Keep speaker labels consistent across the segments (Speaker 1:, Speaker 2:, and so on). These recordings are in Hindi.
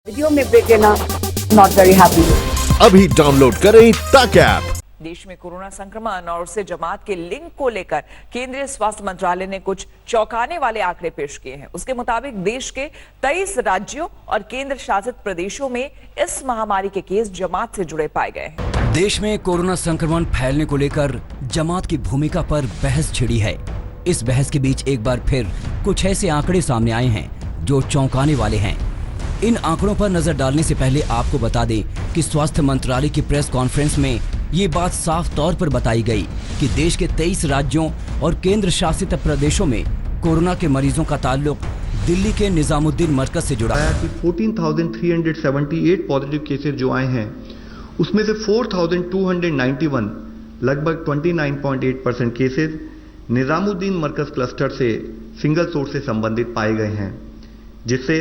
Speaker 1: वीडियो में ब्रेक लेना नॉट वेरी हैप्पी।
Speaker 2: अभी डाउनलोड करें तक ऐप।
Speaker 3: देश में कोरोना संक्रमण और उससे जमात के लिंक को लेकर केंद्रीय स्वास्थ्य मंत्रालय ने कुछ चौंकाने वाले आंकड़े पेश किए हैं। उसके मुताबिक देश के 23 राज्यों और केंद्र शासित प्रदेशों में इस महामारी के केस जमात से जुड़े पाए गए हैं।
Speaker 4: देश में कोरोना संक्रमण फैलने को लेकर जमात की भूमिका पर बहस छिड़ी है। इस बहस के बीच एक बार फिर कुछ ऐसे आंकड़े सामने आए हैं जो चौंकाने वाले हैं। इन आंकड़ों पर नजर डालने से पहले आपको बता दें कि स्वास्थ्य मंत्रालय की प्रेस कॉन्फ्रेंस में ये बात साफ तौर पर बताई गई कि देश के 23 राज्यों और केंद्र शासित प्रदेशों में कोरोना के मरीजों का ताल्लुक दिल्ली के निजामुद्दीन मरकज से जुड़ा है।
Speaker 5: 14,378 पॉजिटिव केसेस जो आए हैं उसमें से 4,291 लगभग 29.8% केसेस निजामुद्दीन मरकज क्लस्टर से सिंगल सोर्स से संबंधित पाए गए हैं, जिससे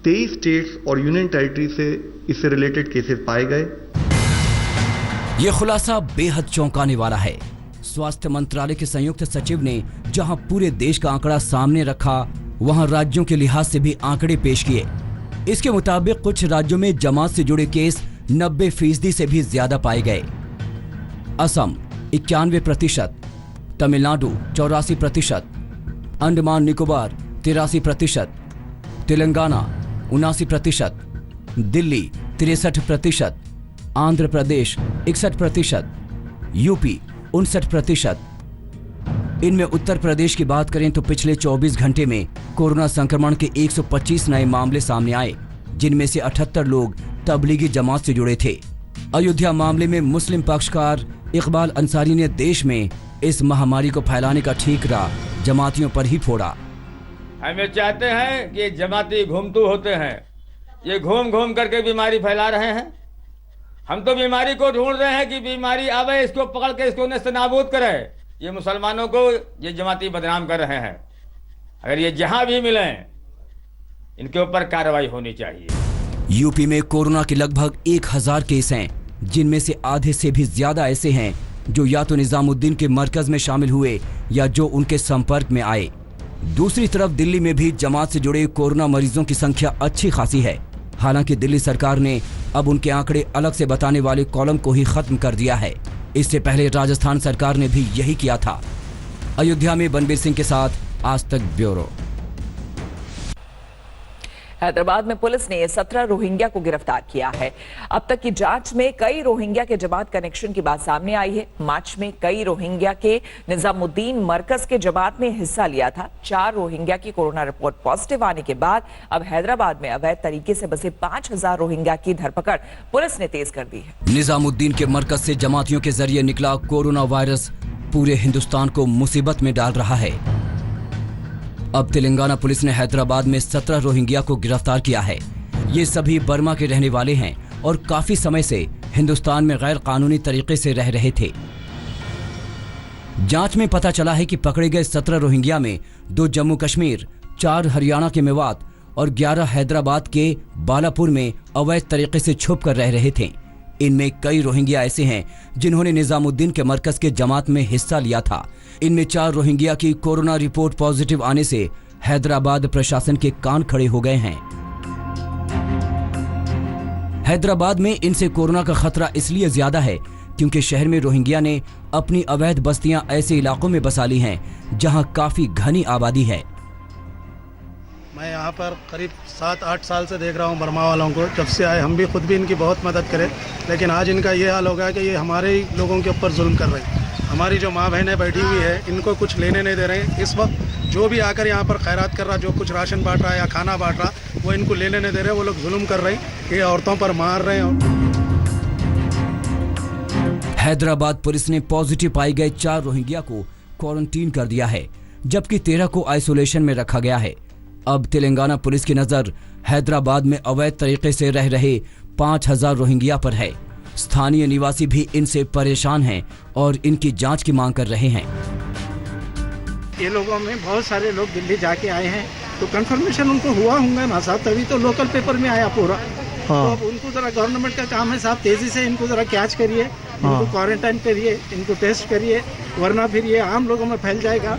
Speaker 5: 23 स्टेट्स और यूनियन टेरिटरी से इससे रिलेटेड केसेस पाए गए।
Speaker 4: ये खुलासा बेहद चौंकाने वाला है। स्वास्थ्य मंत्रालय के संयुक्त सचिव ने जहां पूरे देश का आंकड़ा सामने रखा, वहां राज्यों के लिहाज से भी आंकड़े पेश किए। इसके मुताबिक कुछ राज्यों में जमात से जुड़े केस 90% से भी ज्यादा पाए गए। असम 91%, तमिलनाडु 84%, अंडमान निकोबार 83%, तेलंगाना 79%, दिल्ली 63%, आंध्र प्रदेश 61%, यूपी 59%। इनमें उत्तर प्रदेश की बात करें तो पिछले 24 घंटे में कोरोना संक्रमण के 125 नए मामले सामने आए, जिनमें से 78 लोग तबलीगी जमात से जुड़े थे। अयोध्या मामले में मुस्लिम पक्षकार इकबाल अंसारी ने देश में इस महामारी को फैलाने का ठीकरा जमातियों पर ही फोड़ा।
Speaker 6: हम ये चाहते हैं कि जमाती घूमतू होते हैं, ये घूम घूम करके बीमारी फैला रहे हैं। हम तो बीमारी को ढूंढ रहे हैं कि बीमारी आवे, इसको पकड़ के इसको नेस्तनाबूद करे। ये मुसलमानों को ये जमाती बदनाम कर रहे हैं। अगर ये जहां भी मिले इनके ऊपर कार्रवाई होनी चाहिए।
Speaker 4: यूपी में कोरोना के लगभग 1000 केस हैं, जिनमें से आधे से भी ज्यादा ऐसे हैं जो या तो निजामुद्दीन के मरकज में शामिल हुए या जो उनके संपर्क में आए। दूसरी तरफ दिल्ली में भी जमात से जुड़े कोरोना मरीजों की संख्या अच्छी खासी है। हालांकि दिल्ली सरकार ने अब उनके आंकड़े अलग से बताने वाले कॉलम को ही खत्म कर दिया है। इससे पहले राजस्थान सरकार ने भी यही किया था। अयोध्या में बनबीर सिंह के साथ आज तक ब्यूरो।
Speaker 3: हैदराबाद में पुलिस ने 17 रोहिंग्या को गिरफ्तार किया है। अब तक की जांच में कई रोहिंग्या के जमात कनेक्शन की बात सामने आई है। मार्च में कई रोहिंग्या के निजामुद्दीन मरकज के जमात में हिस्सा लिया था। 4 रोहिंग्या की कोरोना रिपोर्ट पॉजिटिव आने के बाद अब हैदराबाद में अवैध तरीके से बसे 5000 रोहिंग्या की धरपकड़ पुलिस ने तेज कर दी है।
Speaker 4: निजामुद्दीन के मरकज से जमातियों के जरिए निकला कोरोना वायरस पूरे हिंदुस्तान को मुसीबत में डाल रहा है। अब तेलंगाना पुलिस ने हैदराबाद में 17 रोहिंग्या को गिरफ्तार किया है। ये सभी बर्मा के रहने वाले हैं और काफी समय से हिंदुस्तान में गैर कानूनी तरीके से रह रहे थे। जांच में पता चला है कि पकड़े गए 17 रोहिंग्या में 2 जम्मू कश्मीर, 4 हरियाणा के मेवात और 11 हैदराबाद के बालापुर में अवैध तरीके से छुप कर रह रहे थे। इनमें कई रोहिंग्या ऐसे हैं जिन्होंने निजामुद्दीन के मरकज के जमात में हिस्सा लिया था। इनमें 4 रोहिंग्या की कोरोना रिपोर्ट पॉजिटिव आने से हैदराबाद प्रशासन के कान खड़े हो गए हैं। हैदराबाद में इनसे कोरोना का खतरा इसलिए ज्यादा है क्योंकि शहर में रोहिंग्या ने अपनी अवैध बस्तियां ऐसे इलाकों में बसा ली हैं जहां काफी घनी आबादी है।
Speaker 7: मैं यहाँ पर करीब 7-8 साल से देख रहा हूँ बर्मा वालों को। जब से आए हम भी खुद भी इनकी बहुत मदद करें, लेकिन आज इनका ये हाल हो गया कि ये हमारे ही लोगों के ऊपर जुल्म कर रहे हैं। हमारी जो माँ बहनें बैठी हुई है इनको कुछ लेने नहीं दे रहे हैं। इस वक्त जो भी आकर यहाँ पर खैरात कर रहा, जो कुछ राशन बांट रहा है या खाना बांट रहा, वो इनको लेने नहीं दे रहे। वो लोग जुल्म कर रहे हैं, ये औरतों पर मार रहे हैं।
Speaker 4: हैदराबाद पुलिस ने पॉजिटिव पाए गए 4 रोहिंग्या को क्वारंटीन कर दिया है, जबकि 13 को आइसोलेशन में रखा गया है। अब तेलंगाना पुलिस की नजर हैदराबाद में अवैध तरीके से रह रहे 5000 रोहिंग्या पर है। स्थानीय निवासी भी इनसे परेशान हैं और इनकी जांच की मांग कर रहे हैं।
Speaker 7: ये लोगों में बहुत सारे लोग दिल्ली जाके आए हैं, तो कंफर्मेशन उनको हुआ होगा ना साहब, तभी तो लोकल पेपर में आया पूरा। तो अब उनको जरा गवर्नमेंट का काम है साहब, तेजी से इनको जरा कैच करिए, इनको क्वारंटाइन करिए, इनको टेस्ट करिए, वरना फिर ये आम लोगों में फैल जाएगा।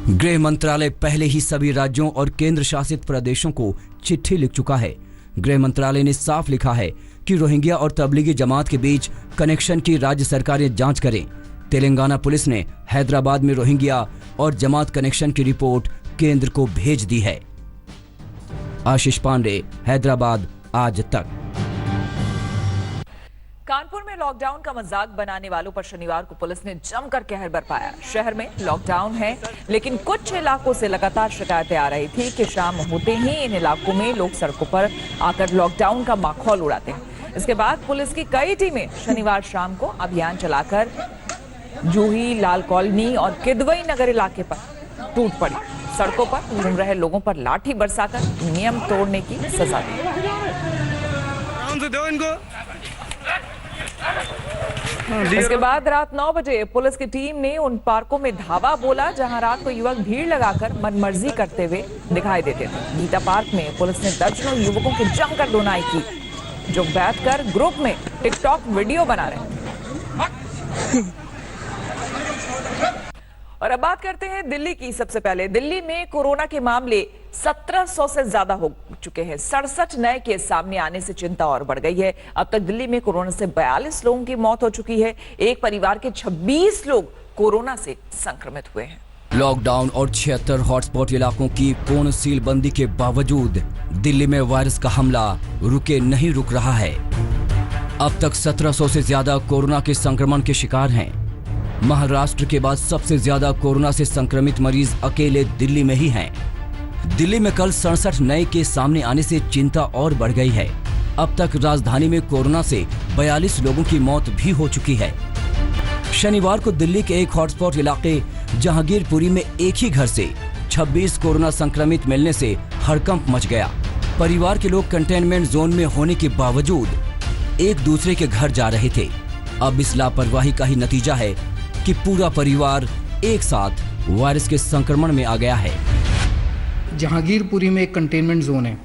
Speaker 4: गृह मंत्रालय पहले ही सभी राज्यों और केंद्र शासित प्रदेशों को चिट्ठी लिख चुका है। गृह मंत्रालय ने साफ लिखा है कि रोहिंग्या और तबलीगी जमात के बीच कनेक्शन की राज्य सरकारें जांच करें। तेलंगाना पुलिस ने हैदराबाद में रोहिंग्या और जमात कनेक्शन की रिपोर्ट केंद्र को भेज दी है। आशीष पांडे, हैदराबाद, आज तक।
Speaker 3: कानपुर में लॉकडाउन का मजाक बनाने वालों पर शनिवार को पुलिस ने जमकर कहर बरपाया। शहर में लॉकडाउन है, लेकिन कुछ इलाकों से लगातार शिकायतें आ रही थी कि शाम होते ही इन इलाकों में लोग सड़कों पर आकर लॉकडाउन का माहौल उड़ाते हैं। इसके बाद पुलिस की कई टीमें शनिवार शाम को अभियान चलाकर जूही, लाल कॉलोनी और किदवई नगर इलाके पर टूट पड़ी। सड़कों पर घूम रहे लोगों पर लाठी बरसाकर नियम तोड़ने की सजा दी। इसके बाद रात 9 बजे पुलिस की टीम ने उन पार्कों में धावा बोला जहां रात को युवक भीड़ लगाकर मनमर्जी करते हुए दिखाई देते थे। गीता पार्क में पुलिस ने दर्जनों युवकों की जमकर धुनाई की, जो बैठकर ग्रुप में टिकटॉक वीडियो बना रहे थे। और अब बात करते हैं दिल्ली की। सबसे पहले दिल्ली में कोरोना के मामले 1700 से ज्यादा हो चुके हैं। 67 नए केस सामने आने से चिंता और बढ़ गई है। अब तक दिल्ली में कोरोना से 42 लोगों की मौत हो चुकी है। एक परिवार के 26 लोग कोरोना से संक्रमित हुए हैं।
Speaker 4: लॉकडाउन और 76 हॉटस्पॉट इलाकों की पूर्ण सीलबंदी के बावजूद दिल्ली में वायरस का हमला रुक रहा है। अब तक 1700 से ज्यादा कोरोना के संक्रमण के शिकार हैं। महाराष्ट्र के बाद सबसे ज्यादा कोरोना से संक्रमित मरीज अकेले दिल्ली में ही हैं। दिल्ली में कल 67 नए केस सामने आने से चिंता और बढ़ गई है। अब तक राजधानी में कोरोना से 42 लोगों की मौत भी हो चुकी है। शनिवार को दिल्ली के एक हॉटस्पॉट इलाके जहांगीरपुरी में एक ही घर से 26 कोरोना संक्रमित मिलने से हड़कंप मच गया। परिवार के लोग कंटेनमेंट जोन में होने के बावजूद एक दूसरे के घर जा रहे थे। अब इस लापरवाही का ही नतीजा है कि पूरा परिवार एक साथ वायरस के संक्रमण में आ गया है।
Speaker 8: जहांगीरपुरी में एक कंटेनमेंट जोन है,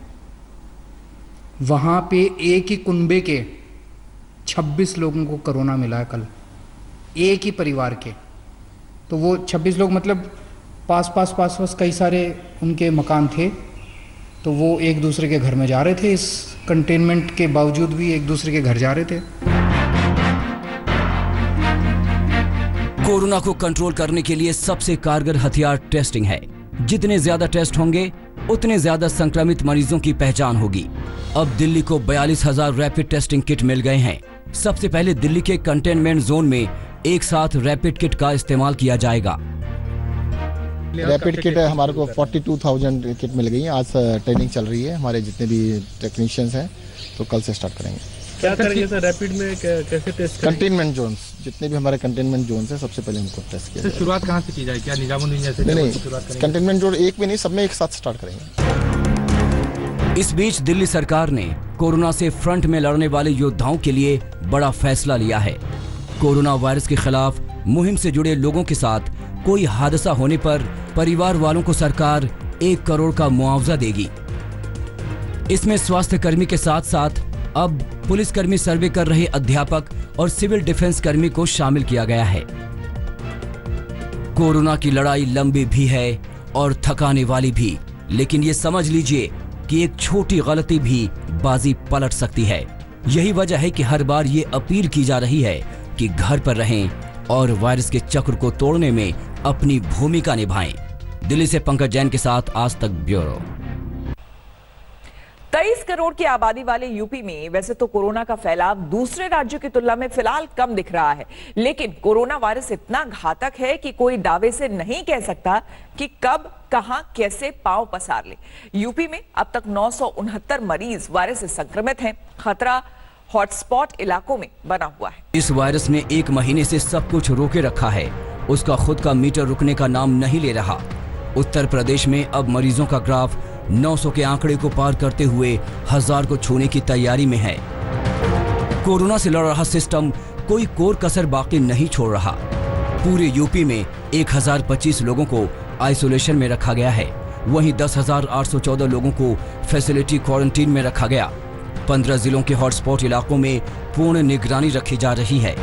Speaker 8: वहाँ पे एक ही कुनबे के 26 लोगों को कोरोना मिला है कल, एक ही परिवार के। तो वो 26 लोग मतलब पास कई सारे उनके मकान थे, तो वो एक दूसरे के घर में जा रहे थे। इस कंटेनमेंट के बावजूद भी एक दूसरे के घर जा रहे थे।
Speaker 4: कोरोना को कंट्रोल करने के लिए सबसे कारगर हथियार टेस्टिंग है। जितने ज्यादा टेस्ट होंगे उतने ज्यादा संक्रमित मरीजों की पहचान होगी। अब दिल्ली को 42,000 रैपिड टेस्टिंग किट मिल गए हैं। सबसे पहले दिल्ली के कंटेनमेंट जोन में एक साथ रैपिड किट का इस्तेमाल किया जाएगा।
Speaker 9: रैपिड किट हमारे को 42,000 किट मिल गई है। आज ट्रेनिंग चल रही है, हमारे जितने भी टेक्नीशियंस हैं, तो कल से स्टार्ट करेंगे।
Speaker 7: क्या करेंगे सर रैपिड में, कैसे टेस्ट?
Speaker 9: कंटेनमेंट जोन्स, जितने भी हमारे कंटेनमेंट जोन्स हैं, सबसे पहले उनको टेस्ट किया जाएगा।
Speaker 7: शुरुआत कहाँ से की जाए? क्या निजामुद्दीन जैसे?
Speaker 9: नहीं, कंटेनमेंट जोन एक भी नहीं, सब में एक साथ स्टार्ट करेंगे।
Speaker 4: इस बीच दिल्ली सरकार ने कोरोना से फ्रंट में लड़ने वाले योद्धाओं के लिए बड़ा फैसला लिया है। कोरोना वायरस के खिलाफ मुहिम से जुड़े लोगों के साथ कोई हादसा होने पर परिवार वालों को सरकार 1 करोड़ का मुआवजा देगी। इसमें स्वास्थ्य कर्मी के साथ साथ अब पुलिसकर्मी, सर्वे कर रहे अध्यापक और सिविल डिफेंस कर्मी को शामिल किया गया है। कोरोना की लड़ाई लंबी भी है और थकाने वाली भी, लेकिन ये समझ लीजिए कि एक छोटी गलती भी बाजी पलट सकती है। यही वजह है कि हर बार ये अपील की जा रही है कि घर पर रहें और वायरस के चक्र को तोड़ने में अपनी भूमिका निभाएं। दिल्ली से पंकज जैन के साथ आज तक ब्यूरो।
Speaker 3: 23 करोड़ की आबादी वाले यूपी में वैसे तो कोरोना का फैलाव दूसरे राज्यों की तुलना में फिलहाल कम दिख रहा है, लेकिन कोरोना वायरस इतना घातक है कि कोई दावे से नहीं कह सकता कि कब, कहां, कैसे पांव पसार ले। यूपी में अब तक 969 मरीज वायरस से संक्रमित हैं। खतरा हॉटस्पॉट इलाकों में बना हुआ है।
Speaker 4: इस वायरस ने 1 महीने से सब कुछ रोके रखा है। उसका खुद का मीटर रुकने का नाम नहीं ले रहा। उत्तर प्रदेश में अब मरीजों का ग्राफ 900 के आंकड़े को पार करते हुए 1000 को छूने की तैयारी में है। कोरोना से लड़ रहा सिस्टम कोई कोर कसर बाकी नहीं छोड़ रहा। पूरे यूपी में 1025 लोगों को आइसोलेशन में रखा गया है। वहीं 10,814 लोगों को फैसिलिटी क्वारंटीन में रखा गया। 15 जिलों के हॉटस्पॉट इलाकों में पूर्ण निगरानी रखी जा रही है।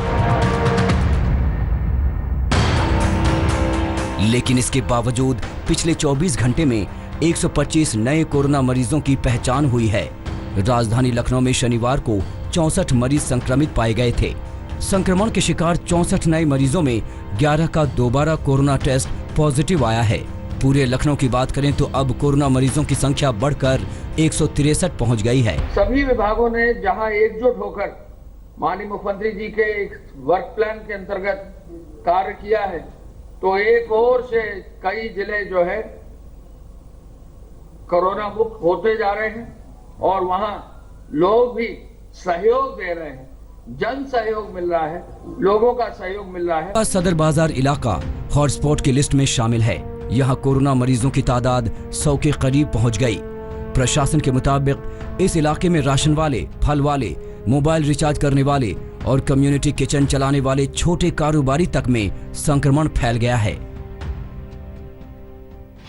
Speaker 4: लेकिन इसके बावजूद पिछले 24 घंटे में 125 नए कोरोना मरीजों की पहचान हुई है। राजधानी लखनऊ में शनिवार को 64 मरीज संक्रमित पाए गए थे। संक्रमण के शिकार 64 नए मरीजों में 11 का दोबारा कोरोना टेस्ट पॉजिटिव आया है। पूरे लखनऊ की बात करें तो अब कोरोना मरीजों की संख्या बढ़कर 163 पहुंच गई है।
Speaker 10: सभी विभागों ने जहां एकजुट होकर माननीय मुख्यमंत्री जी के वर्क प्लान के अंतर्गत कार्य किया है, तो एक ओर से कई जिले जो है कोरोना मुक्त होते जा रहे हैं और वहां लोग भी सहयोग दे रहे हैं, जन सहयोग मिल रहा है, लोगों का सहयोग मिल रहा है।
Speaker 4: सदर बाजार इलाका हॉटस्पॉट की लिस्ट में शामिल है। यहाँ कोरोना मरीजों की तादाद 100 के करीब पहुँच गई। प्रशासन के मुताबिक इस इलाके में राशन वाले, फल वाले, मोबाइल रिचार्ज करने वाले और कम्युनिटी किचन चलाने वाले छोटे कारोबारी तक में संक्रमण फैल गया है।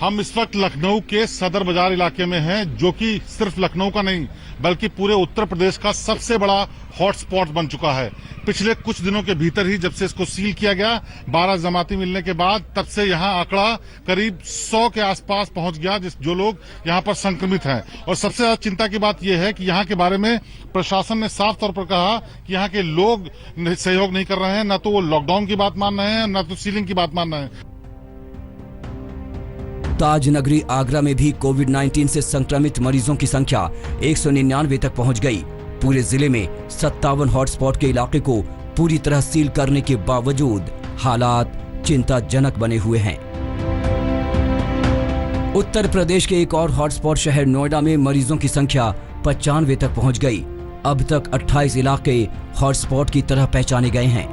Speaker 11: हम इस वक्त लखनऊ के सदर बाजार इलाके में हैं, जो कि सिर्फ लखनऊ का नहीं बल्कि पूरे उत्तर प्रदेश का सबसे बड़ा हॉटस्पॉट बन चुका है। पिछले कुछ दिनों के भीतर ही जब से इसको सील किया गया, 12 जमाती मिलने के बाद, तब से यहाँ आंकड़ा करीब 100 के आसपास पहुंच गया जो लोग यहाँ पर संक्रमित हैं। और सबसे ज्यादा चिंता की बात यह है कि यहाँ के बारे में प्रशासन ने साफ तौर पर कहा कि यहाँ के लोग सहयोग नहीं कर रहे हैं, न तो वो लॉकडाउन की बात मान रहे हैं, न तो सीलिंग की बात मान रहे हैं।
Speaker 4: ताज नगरी आगरा में भी कोविड-19 से संक्रमित मरीजों की संख्या 199 तक पहुंच गई। पूरे जिले में 57 हॉटस्पॉट के इलाके को पूरी तरह सील करने के बावजूद हालात चिंताजनक बने हुए हैं। उत्तर प्रदेश के एक और हॉटस्पॉट शहर नोएडा में मरीजों की संख्या 95 तक पहुंच गई। अब तक 28 इलाके हॉटस्पॉट की तरह पहचाने गए हैं।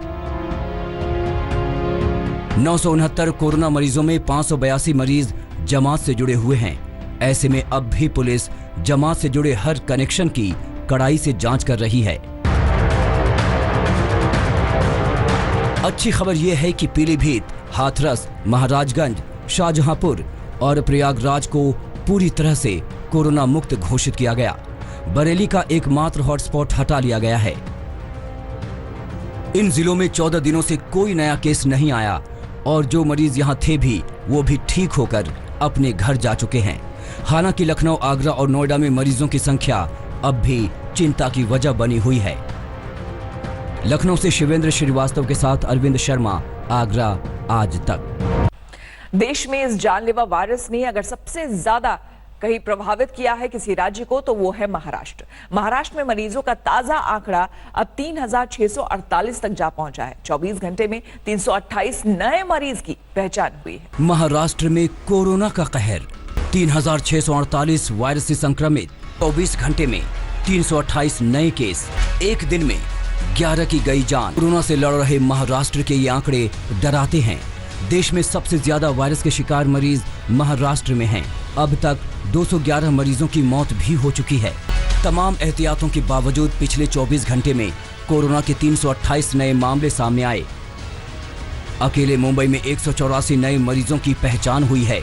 Speaker 4: 969 कोरोना मरीजों में 582 मरीज जमात से जुड़े हुए हैं। ऐसे में अब भी पुलिस जमात से जुड़े हर कनेक्शन की कड़ाई से जांच कर रही है। अच्छी खबर यह है कि पीलीभीत, हाथरस, महाराजगंज, शाहजहांपुर और प्रयागराज को पूरी तरह से कोरोना मुक्त घोषित किया गया। बरेली का एकमात्र हॉटस्पॉट हटा लिया गया है। इन जिलों में 14 दिनों से कोई नया केस नहीं आया और जो मरीज यहां थे भी वो भी ठीक होकर अपने घर जा चुके हैं। हालांकि लखनऊ, आगरा और नोएडा में मरीजों की संख्या अब भी चिंता की वजह बनी हुई है। लखनऊ से शिवेंद्र श्रीवास्तव के साथ अरविंद शर्मा, आगरा आज तक।
Speaker 3: देश में इस जानलेवा वायरस ने अगर सबसे ज्यादा कहीं प्रभावित किया है किसी राज्य को तो वो है महाराष्ट्र। महाराष्ट्र में मरीजों का ताजा आंकड़ा अब 3648 तक जा पहुंचा है। 24 घंटे में 328 नए मरीज की पहचान हुई है।
Speaker 4: महाराष्ट्र में कोरोना का कहर, 3648 वायरस से संक्रमित, 24 घंटे में 328 नए केस, एक दिन में 11 की गई जान। कोरोना से लड़ रहे महाराष्ट्र के ये आंकड़े डराते हैं। देश में सबसे ज्यादा वायरस के शिकार मरीज महाराष्ट्र में हैं। अब तक 211 मरीजों की मौत भी हो चुकी है। तमाम एहतियातों के बावजूद पिछले 24 घंटे में कोरोना के 328 नए मामले सामने आए। अकेले मुंबई में 184 नए मरीजों की पहचान हुई है,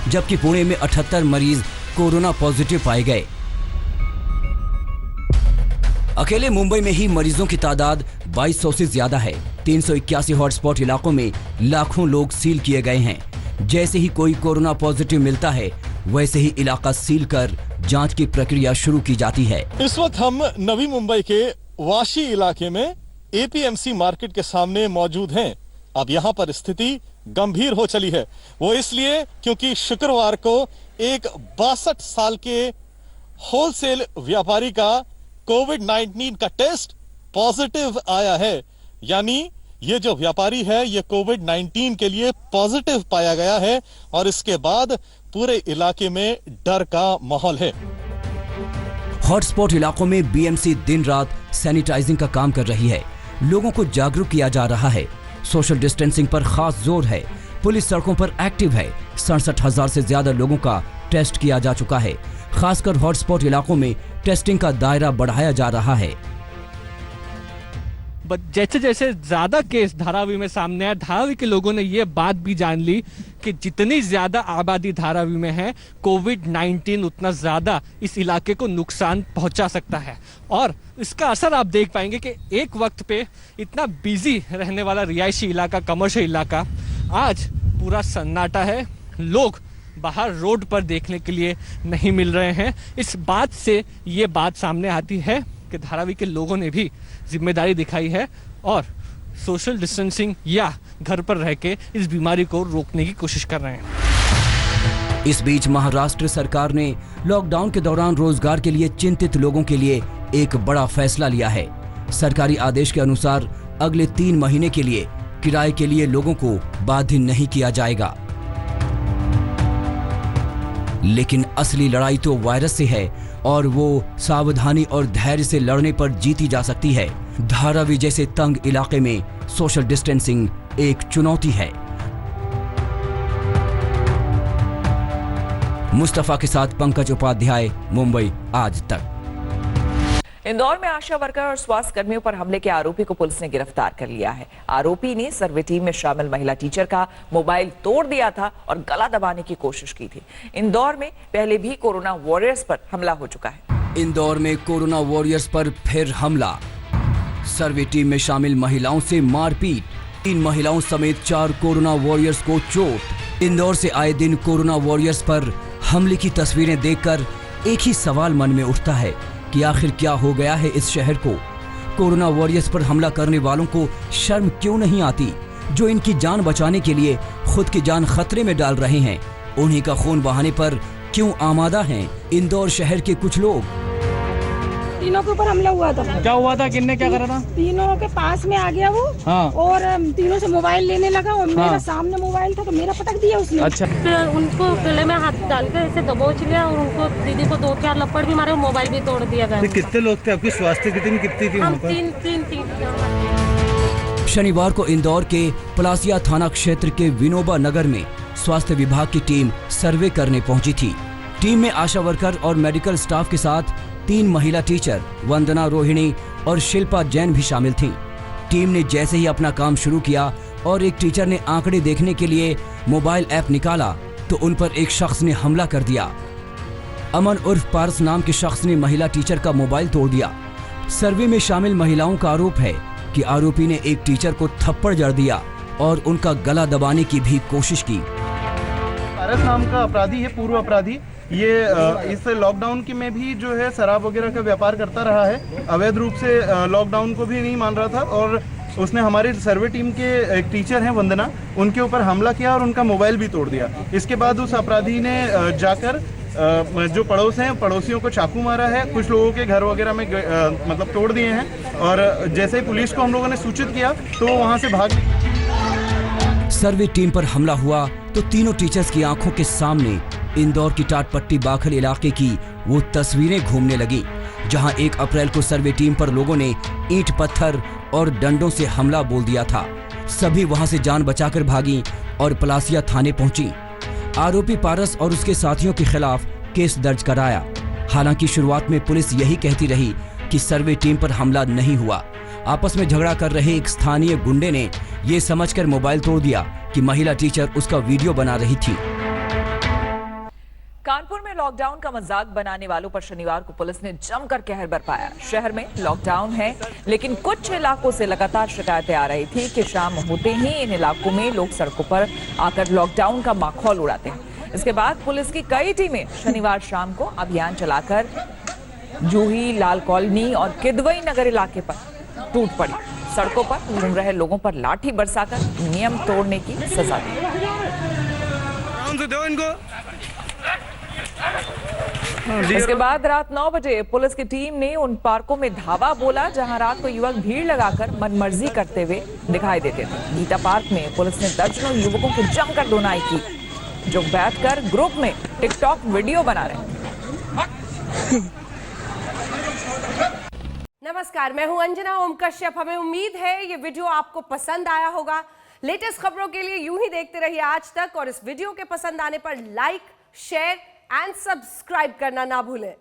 Speaker 4: जबकि पुणे में 78 मरीज कोरोना पॉजिटिव पाए गए। अकेले मुंबई में ही मरीजों की तादाद 2200 से ज्यादा है। 381 हॉटस्पॉट इलाकों में लाखों लोग सील किए गए हैं। जैसे ही कोई कोरोना पॉजिटिव मिलता है, वैसे ही इलाका सील कर जांच की प्रक्रिया शुरू की जाती है।
Speaker 12: इस वक्त हम नवी मुंबई के वाशी इलाके में एपीएमसी मार्केट के सामने मौजूद हैं। अब यहाँ पर स्थिति गंभीर हो चली है। वो इसलिए क्योंकि शुक्रवार को एक 62 साल के होलसेल व्यापारी का कोविड-19 का टेस्ट पॉजिटिव आया है। यानी ये जो व्यापारी है ये कोविड-19 के लिए पॉजिटिव पाया गया है और इसके बाद पूरे इलाके में डर का माहौल है।
Speaker 4: हॉटस्पॉट इलाकों में बीएमसी दिन रात सैनिटाइजिंग का काम कर रही है। लोगों को जागरूक किया जा रहा है। सोशल डिस्टेंसिंग पर खास जोर है। पुलिस सड़कों पर एक्टिव है। 67,000 से ज्यादा लोगों का टेस्ट किया जा चुका है। खासकर हॉटस्पॉट इलाकों में टेस्टिंग का दायरा बढ़ाया जा रहा है।
Speaker 13: जैसे जैसे ज्यादा केस धारावी में सामने आए, धारावी के लोगों ने ये बात भी जान ली कि जितनी ज्यादा आबादी धारावी में है, कोविड-19 उतना ज्यादा इस इलाके को नुकसान पहुंचा सकता है। और इसका असर आप देख पाएंगे कि एक वक्त पे इतना बिजी रहने वाला रिहायशी इलाका, कमर्शियल इलाका, आज पूरा सन्नाटा है, लोग बाहर रोड पर देखने के लिए नहीं मिल रहे हैं। इस बात से ये बात सामने आती है कि धारावी के लोगों ने भी जिम्मेदारी दिखाई है और सोशल डिस्टेंसिंग या घर पर रह के इस बीमारी को रोकने की कोशिश कर रहे हैं।
Speaker 4: इस बीच महाराष्ट्र सरकार ने लॉकडाउन के दौरान रोजगार के लिए चिंतित लोगों के लिए एक बड़ा फैसला लिया है। सरकारी आदेश के अनुसार अगले 3 महीने के लिए किराए के लिए लोगों को बाध्य नहीं किया जाएगा। लेकिन असली लड़ाई तो वायरस से है और वो सावधानी और धैर्य से लड़ने पर जीती जा सकती है। धारावी जैसे तंग इलाके में सोशल डिस्टेंसिंग एक चुनौती है। मुस्तफा के साथ पंकज उपाध्याय, मुंबई आज तक।
Speaker 3: इंदौर में आशा वर्कर और स्वास्थ्य कर्मियों पर हमले के आरोपी को पुलिस ने गिरफ्तार कर लिया है। आरोपी ने सर्वे टीम में शामिल महिला टीचर का मोबाइल तोड़ दिया था और गला दबाने की कोशिश की थी। इंदौर में पहले भी कोरोना वॉरियर्स पर हमला हो चुका है।
Speaker 4: इंदौर में कोरोना वॉरियर्स पर फिर हमला, सर्वे टीम में शामिल महिलाओं से मारपीट, 3 महिलाओं समेत 4 कोरोना वॉरियर्स को चोट। इंदौर से आए दिन कोरोना वॉरियर्स पर हमले की तस्वीरें देखकर एक ही सवाल मन में उठता है कि आखिर क्या हो गया है इस शहर को। कोरोना वॉरियर्स पर हमला करने वालों को शर्म क्यों नहीं आती, जो इनकी जान बचाने के लिए खुद की जान खतरे में डाल रहे हैं। उन्हीं का खून बहाने पर क्यों आमादा हैं इंदौर शहर के कुछ लोग।
Speaker 14: तीनों के ऊपर हमला हुआ था।
Speaker 13: क्या हुआ था, किसने क्या करा था?
Speaker 14: तीनों के पास में आ गया वो।
Speaker 13: हाँ।
Speaker 14: और तीनों से मोबाइल लेने लगा और मेरा सामने मोबाइल था तो मेरा पटक दिया उसने।
Speaker 13: अच्छा।
Speaker 15: फिर उनको गले में हाथ डालकर ऐसे दबोच लिया और उनको दीदी को 2-4 लपड़ भी मारे और मोबाइल भी तोड़ दिया गया।
Speaker 13: कितने लोग थे आपकी? स्वास्थ्य कितनी थी?
Speaker 15: हम तीन।
Speaker 4: शनिवार को इंदौर के पलासिया थाना क्षेत्र के विनोबा नगर में स्वास्थ्य विभाग की टीम सर्वे करने पहुंची थी। टीम में आशा वर्कर और मेडिकल स्टाफ के साथ 3 महिला टीचर वंदना रोहिणी और शिल्पा जैन भी शामिल थीं। टीम ने जैसे ही अपना काम शुरू किया और एक टीचर ने आंकड़े देखने के लिए मोबाइल ऐप निकाला तो उन पर एक शख्स ने हमला कर दिया। अमन उर्फ पारस नाम के शख्स ने महिला टीचर का मोबाइल तोड़ दिया। सर्वे में शामिल महिलाओं का आरोप है कि आरोपी ने एक टीचर को थप्पड़ जड़ दिया और उनका गला दबाने की भी कोशिश की।
Speaker 7: पारस नाम का अपराधी है, पूर्व अपराधी। ये इस लॉकडाउन के में भी जो है शराब वगैरह का व्यापार करता रहा है। अवैध रूप से लॉकडाउन को भी नहीं मान रहा था और उसने हमारे सर्वे टीम के एक टीचर हैं वंदना, उनके ऊपर हमला किया और उनका मोबाइल भी तोड़ दिया। इसके बाद उस अपराधी ने जाकर जो पड़ोस हैं पड़ोसियों को चाकू मारा है, कुछ लोगों के घर वगैरह में मतलब तोड़ दिए हैं और जैसे ही पुलिस को हम लोगों ने सूचित किया तो वो वहाँ से भाग।
Speaker 4: सर्वे टीम पर हमला हुआ तो तीनों टीचर्स की आंखों के सामने इंदौर की टाटपट्टी बाखल इलाके की वो तस्वीरें घूमने लगी, जहां 1 अप्रैल को सर्वे टीम पर लोगों ने ईंट पत्थर और डंडों से हमला बोल दिया था। सभी वहां से जान बचाकर भागी और पलासिया थाने पहुंची। आरोपी पारस और उसके साथियों के खिलाफ केस दर्ज कराया। हालांकि शुरुआत में पुलिस यही कहती रही कि सर्वे टीम पर हमला नहीं हुआ। आपस में झगड़ा कर रहे एक स्थानीय गुंडे ने ये समझकर मोबाइल तोड़ दिया कि महिला टीचर उसका वीडियो बना रही थी।
Speaker 3: कानपुर में लॉकडाउन का मजाक बनाने वालों पर शनिवार को पुलिस ने जमकर कहर बरपाया। शहर में लॉकडाउन है, लेकिन कुछ इलाकों से लगातार शिकायतें आ रही थी कि शाम होते ही इन इलाकों में लोग सड़कों पर आकर लॉकडाउन का माहौल उड़ाते हैं। इसके बाद पुलिस की कई टीमें शनिवार शाम को अभियान चलाकर जूही, लाल कॉलोनी और किदवई नगर इलाके पर टूट पड़ी। सड़कों पर घूम रहे लोगों पर लाठी बरसाकर नियम तोड़ने की सजा दी। इसके बाद रात 9 बजे पुलिस की टीम ने उन पार्कों में धावा बोला जहां रात को युवक भीड़ लगाकर मनमर्जी करते हुए दिखाई देते थे। गीता पार्क में पुलिस ने दर्जनों युवकों की जमकर धुनाई की, जो बैठकर ग्रुप में टिकटॉक वीडियो बना रहे थे।
Speaker 16: नमस्कार, मैं हूं अंजना ओम कश्यप। हमें उम्मीद है ये वीडियो आपको पसंद आया होगा। लेटेस्ट खबरों के लिए यूं ही देखते रहिए आज तक और इस वीडियो के पसंद आने पर लाइक, शेयर एंड सब्सक्राइब करना ना भूलें।